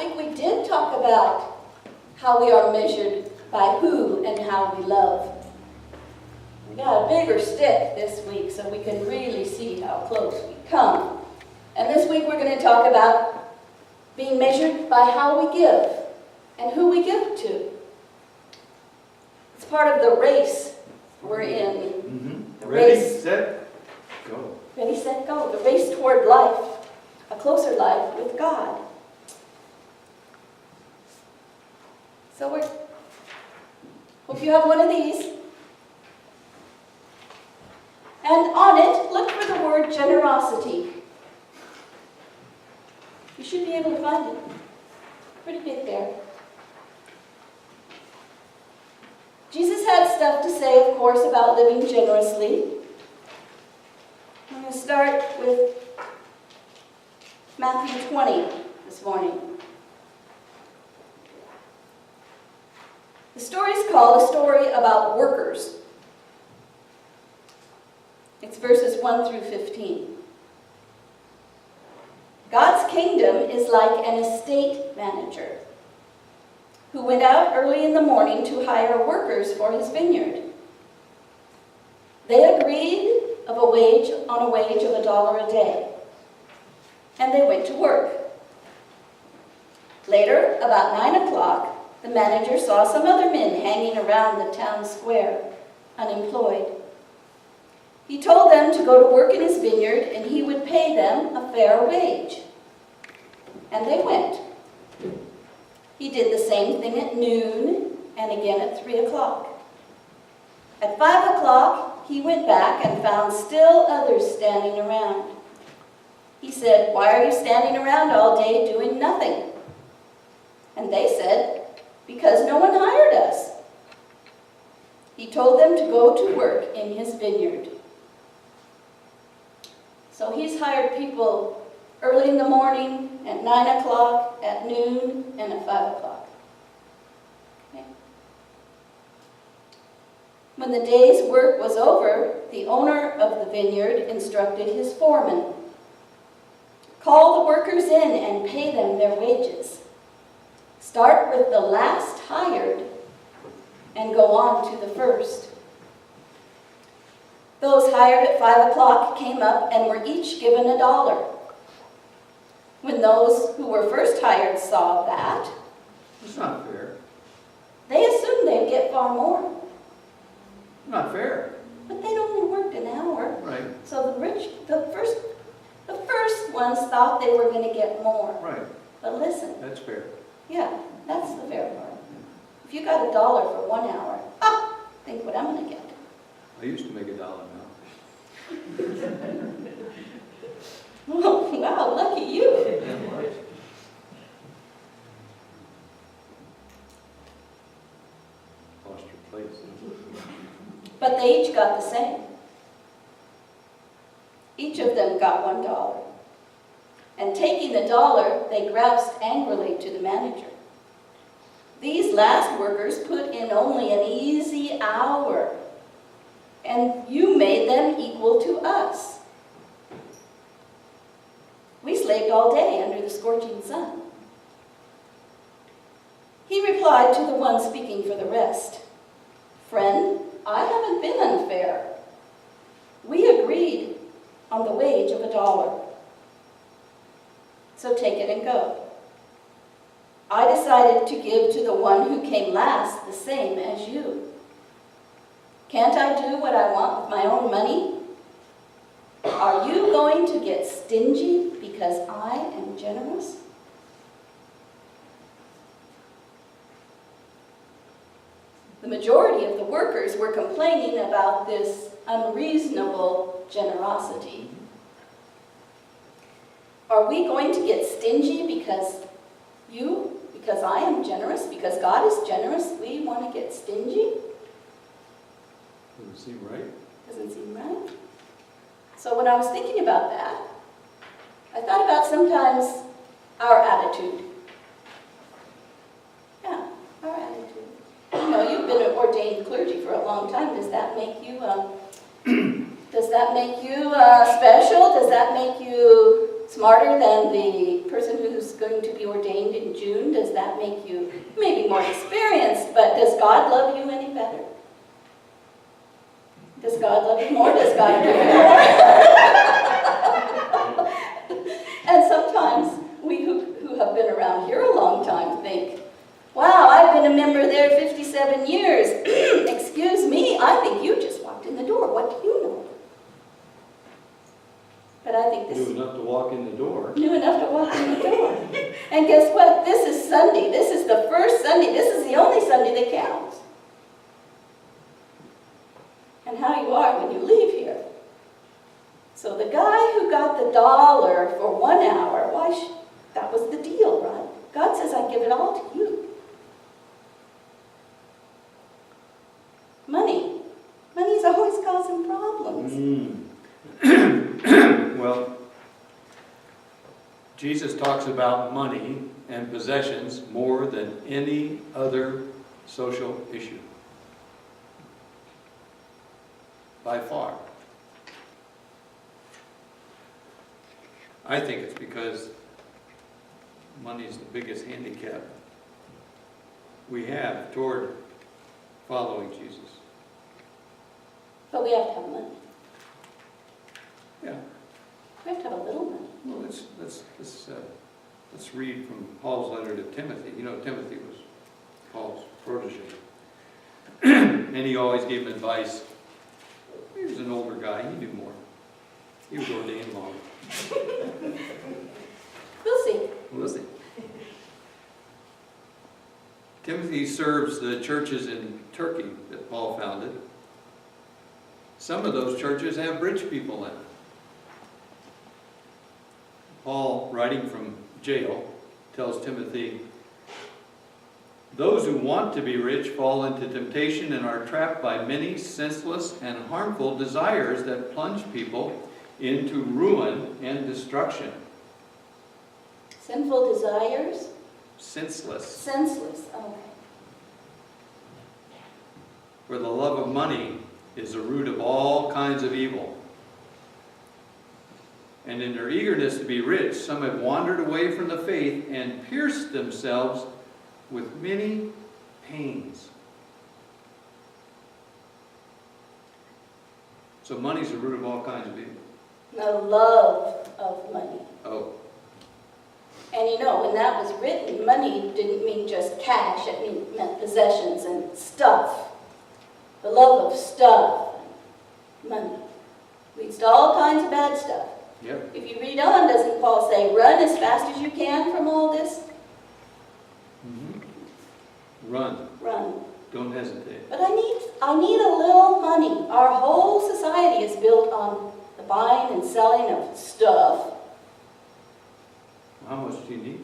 week we did talk about how we are measured by who and how we love. We got a bigger stick this week so we can really see how close we come. And this week we're going to talk about being measured by how we give and who we give to. It's part of the race we're in. Mm-hmm. The Ready, race. set, go. Ready, set, go. The race toward life, a closer life with God. So hope you have one of these. And on it, look for the word generosity. You should be able to find it. Pretty big there. Jesus had stuff to say, of course, about living generously. I'm going to start with Matthew 20 this morning. The story is called A Story About Workers. It's verses 1 through 15. God's kingdom is like an estate manager who went out early in the morning to hire workers for his vineyard. They agreed on a wage of $1 a day, and they went to work. Later, about 9 o'clock, the manager saw some other men hanging around the town square, unemployed. He told them to go to work in his vineyard and he would pay them a fair wage. And they went. He did the same thing at noon and again at 3 o'clock. At 5 o'clock, he went back and found still others standing around. He said, "Why are you standing around all day doing nothing?" And they said, "Because no one hired us." He told them to go to work in his vineyard. So he's hired people early in the morning, at 9 o'clock, at noon, and at 5 o'clock. Okay. When the day's work was over, the owner of the vineyard instructed his foreman, "Call the workers in and pay them their wages. Start with the last hired and go on to the first." Those hired at 5 o'clock came up and were each given $1. When those who were first hired saw that, It's not fair. they assumed they'd get far more. Not fair. But they'd only worked an hour. Right, So the first ones thought they were going to get more. right. But listen, That's fair. yeah, that's the fair part. If you got $1 for 1 hour, think what I'm going to get. I used to make $1 now. Oh, wow, lucky you. Lost your place. But they each got the same. Each of them got $1. And taking the $1, they groused angrily to the manager. "These last workers put in only an easy hour, and you made them equal to us. We slaved all day under the scorching sun." He replied to the one speaking for the rest, "Friend, I haven't been unfair. We agreed on the wage of $1. So take it and go. I decided to give to the one who came last the same as you. Can't I do what I want with my own money? Are you going to get stingy because I am generous?" The majority of the workers were complaining about this unreasonable generosity. Are we going to get stingy because I am generous, because God is generous, we want to get stingy? Doesn't seem right. Doesn't seem right. So when I was thinking about that, I thought about sometimes our attitude. Yeah, our attitude. You know, you've been an ordained clergy for a long time. Does that make you special? Does that make you Smarter than the person who's going to be ordained in June? Does that make you maybe more experienced, but does God love you any better? Does God love you more? Does God give you more? And sometimes we who have been around here a long time think, wow, I've been a member there 57 years. Excuse me, I think you just walked in the door. What do you know? But I think this Knew enough to walk in the door. knew enough to walk in the door. And guess what? This is Sunday. This is the first Sunday. This is the only Sunday that counts. And how you are when you leave here. So the guy who got the $1 for 1 hour, that was the deal, right? God says, I give it all to you. Money. Money's always causing problems. Well, Jesus talks about money and possessions more than any other social issue. By far. I think it's because money is the biggest handicap we have toward following Jesus. But we have to have money. Yeah. We have to have a little money. Well, let's read from Paul's letter to Timothy. You know, Timothy was Paul's protege. And he always gave him advice. He was an older guy. He knew more. He was ordained long. We'll see. We'll see. Timothy serves the churches in Turkey that Paul founded. Some of those churches have rich people in it. Paul, writing from jail, tells Timothy, those who want to be rich fall into temptation and are trapped by many senseless and harmful desires that plunge people into ruin and destruction. Sinful desires? Senseless. Senseless. Okay. For the love of money is the root of all kinds of evil. And in their eagerness to be rich, some have wandered away from the faith and pierced themselves with many pains. So money's the root of all kinds of evil. The love of money. Oh, And you know, when that was written, money didn't mean just cash. It meant possessions and stuff. The love of stuff. Money. Leads to all kinds of bad stuff. yep. If you read on, doesn't Paul say, run as fast as you can from all this? Mm-hmm. Run. Run. Don't hesitate. But I need a little money. Our whole society is built on the buying and selling of stuff. How much do you need?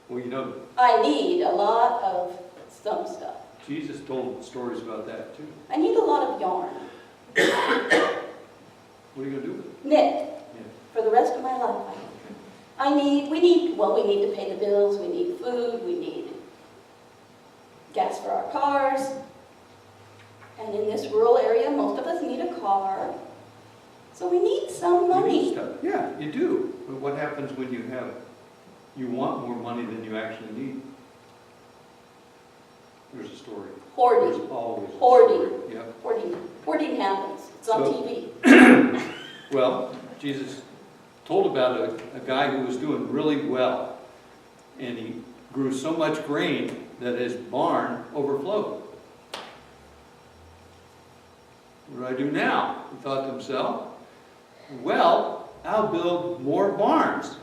Well, you know, I need a lot of some stuff. Jesus told stories about that too. I need a lot of yarn. What are you going to do with it? Knit. Yeah. For the rest of my life. We need to pay the bills, we need food, we need gas for our cars. And in this rural area, most of us need a car. So we need some You money. need stuff. Yeah, you do. But what happens when you want more money than you actually need? There's a story. Hoarding. There's always a Hoarding. story. Yep. Hoarding happens. It's on So- TV. Well, Jesus told about a guy who was doing really well. And he grew so much grain that his barn overflowed. What do I do now? He thought to himself, well, I'll build more barns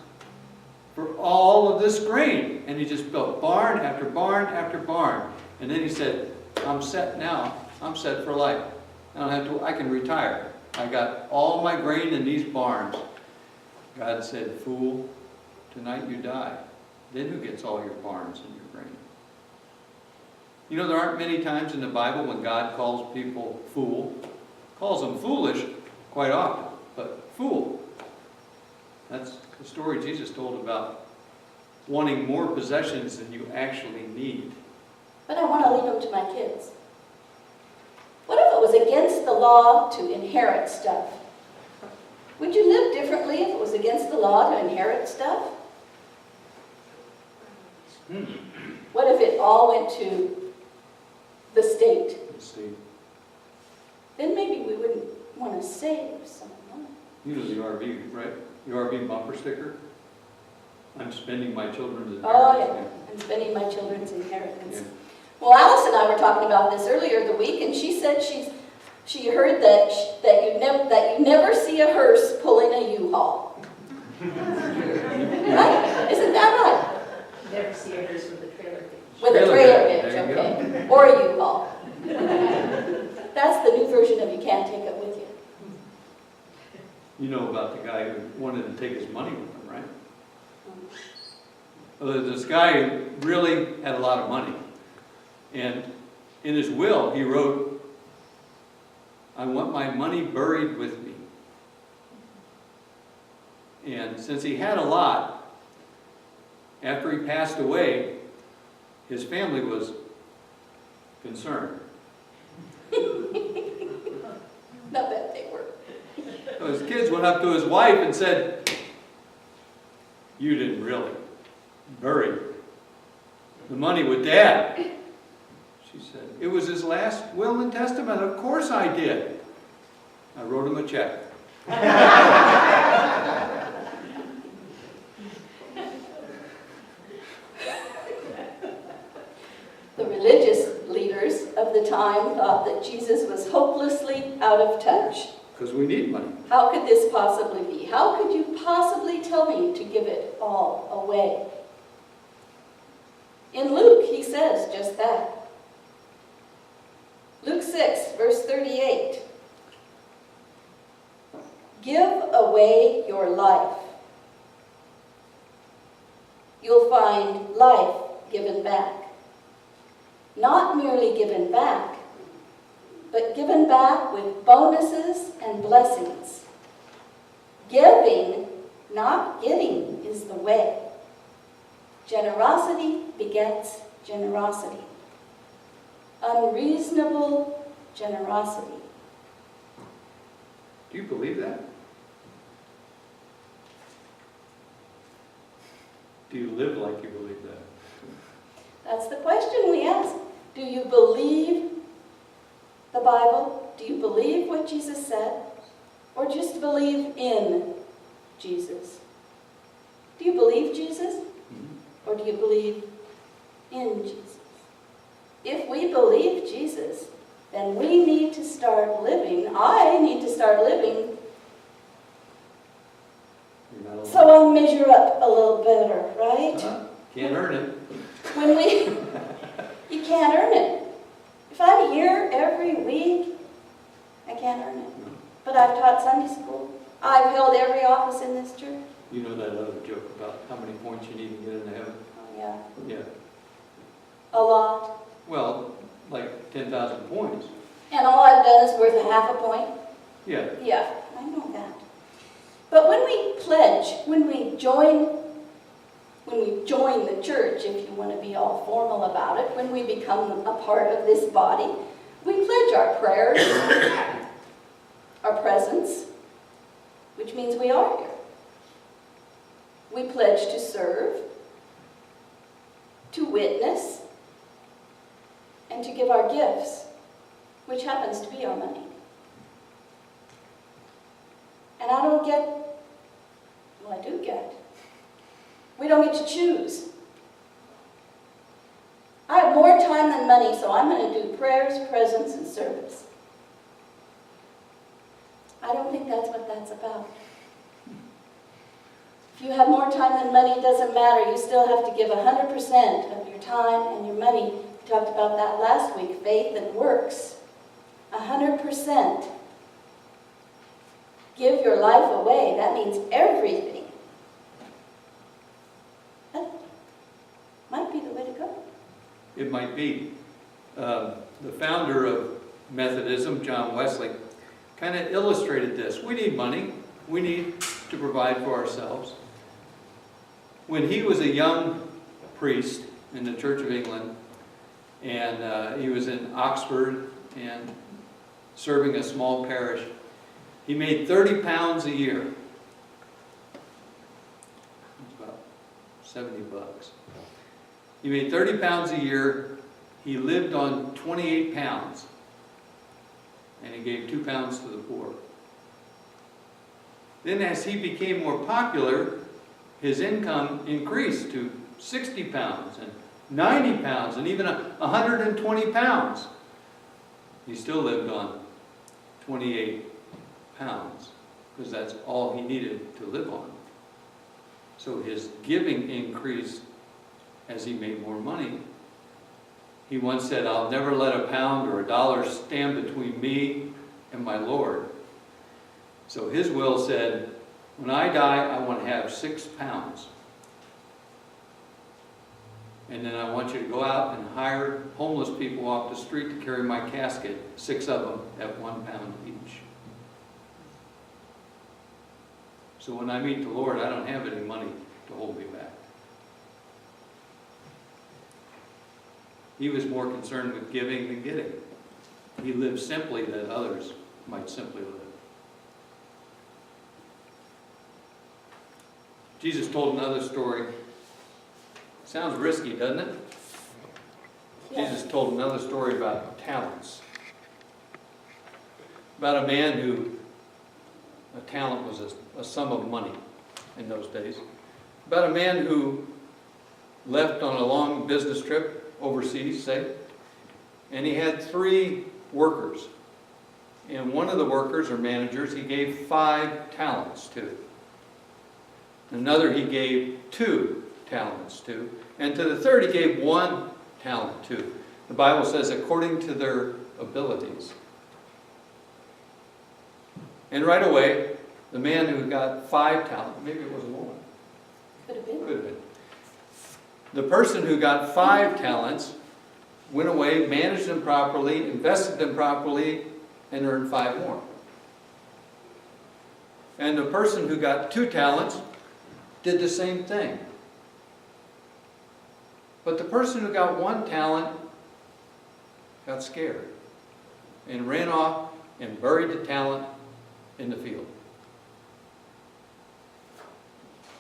for all of this grain. And he just built barn after barn after barn. And then he said, I'm set now. I'm set for life. I can retire. I got all my grain in these barns. God said, fool, tonight you die. Then who gets all your barns and your grain? You know, there aren't many times in the Bible when God calls people fool. Calls them foolish quite often, but fool. That's the story Jesus told about wanting more possessions than you actually need. But I want to leave them to my kids. What if it was against the law to inherit stuff? Would you live differently if it was against the law to inherit stuff? What if it all went to the state? Let's see. Then maybe we wouldn't want to save some money. You know the RV, right? The RV bumper sticker? I'm spending my children's Oh, inheritance. yeah. I'm spending my children's inheritance. Yeah. Well, Alice and I were talking about this earlier the week, and she said she heard that you never see a hearse pulling a U-Haul. Right? Isn't that right? Never see a hearse with a trailer hitch. With a Trailer trailer hitch, hitch, there you okay. Or a U-Haul. That's the new version of you can't take it with you. You know about the guy who wanted to take his money with him, right? Well, this guy really had a lot of money. And in his will, he wrote, "I want my money buried with me." And since he had a lot, after he passed away, his family was concerned. Not that they were. So his kids went up to his wife and said, "You didn't really bury the money with Dad." She said, "It was his last will and testament. Of course I did. I wrote him a check." The religious leaders of the time thought that Jesus was hopelessly out of touch. Because we need money. How could this possibly be? How could you possibly tell me to give it all away? In Luke, he says just that. Luke 6, verse 38. Give away your life. You'll find life given back. Not merely given back, but given back with bonuses and blessings. Giving, not getting, is the way. Generosity begets generosity. Unreasonable generosity. Do you believe that? Do you live like you believe that? That's the question we ask. Do you believe the Bible? Do you believe what Jesus said? Or just believe in Jesus? Do you believe Jesus? Or do you believe in Jesus? If we believe Jesus, then we need to start living. I need to start living You're not alone. so I measure up a little better, right? Can't earn it. You can't earn it. If I'm here every week, I can't earn it. But I've taught Sunday school. I've held every office in this church. You know that other joke about how many points you need to get into heaven? Oh, yeah. Yeah. A lot. Well, like 10,000 points. And all I've done is worth a half a point. Yeah. Yeah, I know that. But when we pledge, when we join the church, if you want to be all formal about it, when we become a part of this body, we pledge our prayers, our presence, which means we are here. We pledge to serve, to witness, and to give our gifts, which happens to be our money. And I don't get, well, I do get, we don't get to choose. I have more time than money, so I'm going to do prayers, presence, and service. I don't think that's what that's about. If you have more time than money, it doesn't matter. You still have to give 100% of your time and your money. We talked about that last week, faith and works. 100%. Give your life away. That means everything. That might be the way to go. It might be. The founder of Methodism, John Wesley, kind of illustrated this. We need money. We need to provide for ourselves. When he was a young priest in the Church of England, and he was in Oxford and serving a small parish, He made 30 pounds a year. That's about 70 bucks. He made 30 pounds a year. He lived on 28 pounds. And he gave 2 pounds to the poor. Then as he became more popular, his income increased to 60 pounds and 90 pounds and even 120 pounds. He still lived on 28 pounds because that's all he needed to live on. So his giving increased as he made more money. He once said, "I'll never let a pound or a dollar stand between me and my Lord." So his will said, when I die, I want to have 6 pounds. And then I want you to go out and hire homeless people off the street to carry my casket, 6 of them at 1 pound each. So when I meet the Lord, I don't have any money to hold me back. He was more concerned with giving than getting. He lived simply that others might simply live. Jesus told another story. Sounds risky, doesn't it? Yeah. Jesus told another story about talents. About a man who, a talent was a sum of money in those days. About a man who left on a long business trip overseas, say, and he had 3 workers. And one of the workers or managers he gave 5 talents to. Another he gave 2 talents to. And to the third he gave 1 talent to. The Bible says according to their abilities. And right away, the man who got 5 talents, maybe it was a woman. Could have been. Could have been. The person who got 5 talents went away, managed them properly, invested them properly, and earned 5 more. And the person who got 2 talents did the same thing. But the person who got 1 talent got scared and ran off and buried the talent in the field.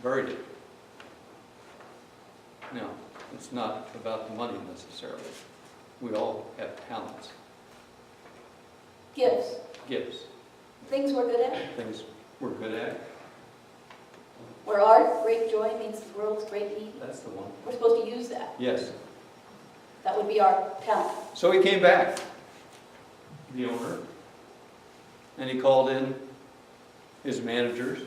Buried it. Now, it's not about the money necessarily. We all have talents, Gifts. gifts, Things we're good at. things we're good at. Where our great joy meets the world's great need. That's the one. We're supposed to use that. Yes. That would be our talent. So he came back, the owner, and he called in his managers.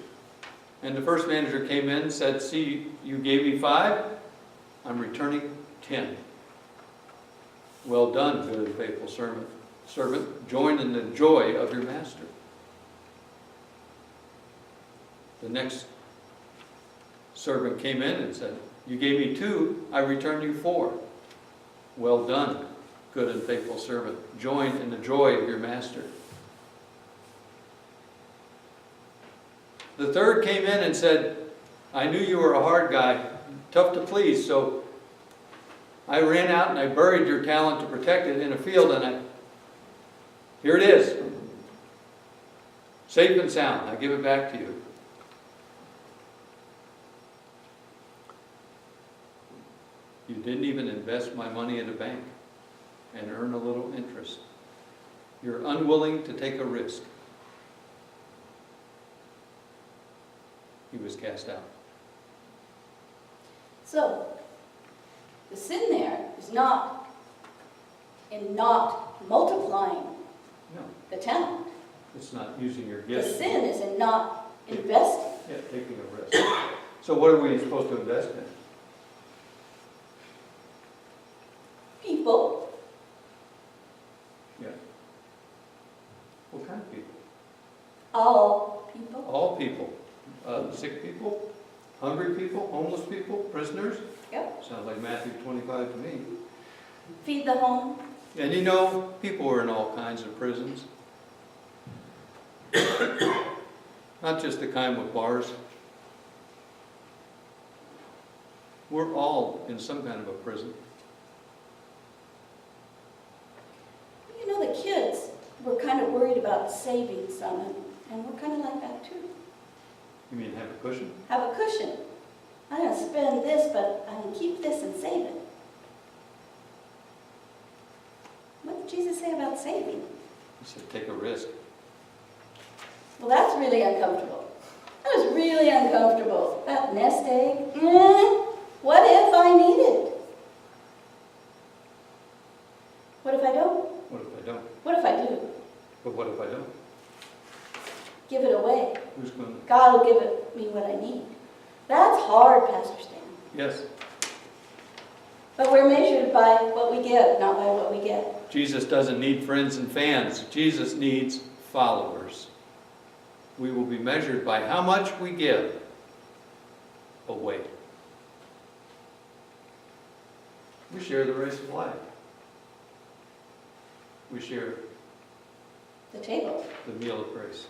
And the first manager came in and said, "See, you gave me 5, I'm returning 10. Well done, good and faithful servant. Join in the joy of your master." The next servant came in and said, "You gave me 2, I return you 4. Well done, good and faithful servant. Join in the joy of your master." The third came in and said, "I knew you were a hard guy, tough to please, so I ran out and I buried your talent to protect it in a field, and here it is. Safe and sound. I give it back to you." You didn't even invest my money in a bank and earn a little interest. You're unwilling to take a risk. He was cast out. So, the sin there is not in not multiplying No, the talent. it's not using your The gifts. sin is in not investing. Yeah, taking a risk. So what are we supposed to invest in? People, Yeah. What kind of people? all people, All people. Sick people, hungry people, homeless people, prisoners. Yep. Sounds like Matthew 25 to me. feed the home. And you know, people are in all kinds of prisons. Not just the kind with bars. We're all in some kind of a prison. You know, the kids were kind of worried about saving some And we're kind of like that too. You mean have a cushion? Have a cushion. I'm going to spend this, but I'm going to keep this and save it. What did Jesus say about saving? He said, take a risk. Well, that's really uncomfortable. That was really uncomfortable. That nest egg. What if I need it? What if I don't? What if I don't? What if I do? But what if I don't? Give it away. Who's going to? God will give me what I need. That's hard, Pastor Stan. Yes. But we're measured by what we give, not by what we get. Jesus doesn't need friends and fans. Jesus needs followers. We will be measured by how much we give away. We share the race of life. We share The table. the meal of grace.